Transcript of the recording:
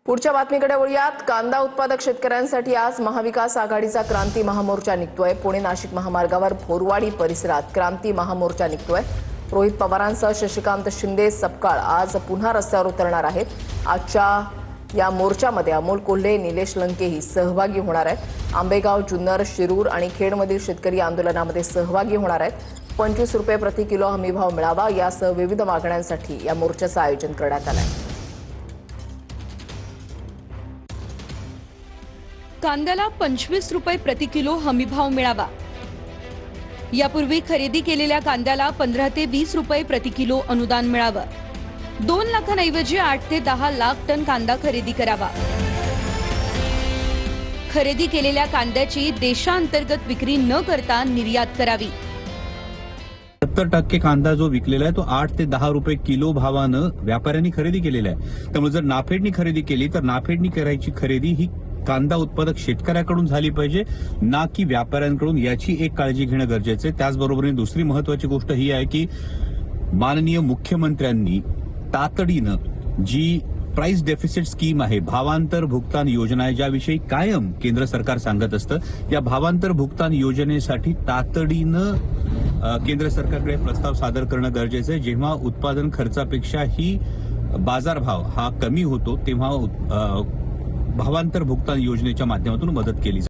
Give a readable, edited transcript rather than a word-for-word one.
पुढच्या बातमीकडे वळूयात। कांदा उत्पादक शेतकऱ्यांसाठी आज महाविकास आघाडीचा क्रांती महामोर्चा निघतोय। पुणे नाशिक महामार्गावर भोरवाडी परिसरात क्रांती महामोर्चा निघतोय। रोहित पवारांसह शशिकांत शिंदे सपकाळ आज पुन्हा रस्त्यावर उतरणार आहेत। आजच्या या मोर्चामध्ये अमोल कोल्हे, निलेश लंकेही सहभागी होणार आहेत। आंबेगाव, जुन्नर, शिरूर आणि खेडमधील शेतकरी आंदोलनामध्ये सहभागी होणार आहेत। 25 रुपये प्रति किलो हमीभाव मिळावा यासह विविध मागण्यांसाठी या मोर्चाचं आयोजन करण्यात आलं आहे। कांद्याला 25 रुपये प्रति किलो हमीभाव मिळावा। यापूर्वी खरेदी केलेल्या कांद्याला 15 ते 20 रुपये प्रति किलो अनुदान मिळावं। 2 लाखांऐवजी 8 ते 10 लाख टन कांदा खरेदी करावा। खरेदी केलेल्या कांद्याची देशांतर्गत विक्री न करता निर्यात करावी। 70% कांदा जो विकलेला आहे तो 8 ते 10 रुपये किलो भावानं व्यापाऱ्यांनी खरेदी केलेला आहे। त्यामुळे जर नाफेडनी खरेदी केली तर नाफेडनी करायची खरेदी ही कांदा उत्पादक शेतकऱ्याकडून झाली पाहिजे, ना की व्यापाऱ्यांकडून। याची एक काळजी घेणं गरजेचं आहे। त्याचबरोबर दुसरी महत्वाची गोष्ट ही आहे की माननीय मुख्यमंत्र्यांनी तातडीनं जी प्राइस डेफिसिट स्कीम आहे, भावांतर भुगतान योजना आहे, ज्याविषयी कायम केंद्र सरकार सांगत असतं, या भावांतर भुगतान योजनेसाठी तातडीनं केंद्र सरकारकडे प्रस्ताव सादर करणं गरजेचं आहे। जेव्हा उत्पादन खर्चापेक्षा ही बाजारभाव हा कमी होतो तेव्हा भावांतर भुगतान योजनेच्या माध्यमातून मदत केली जाते।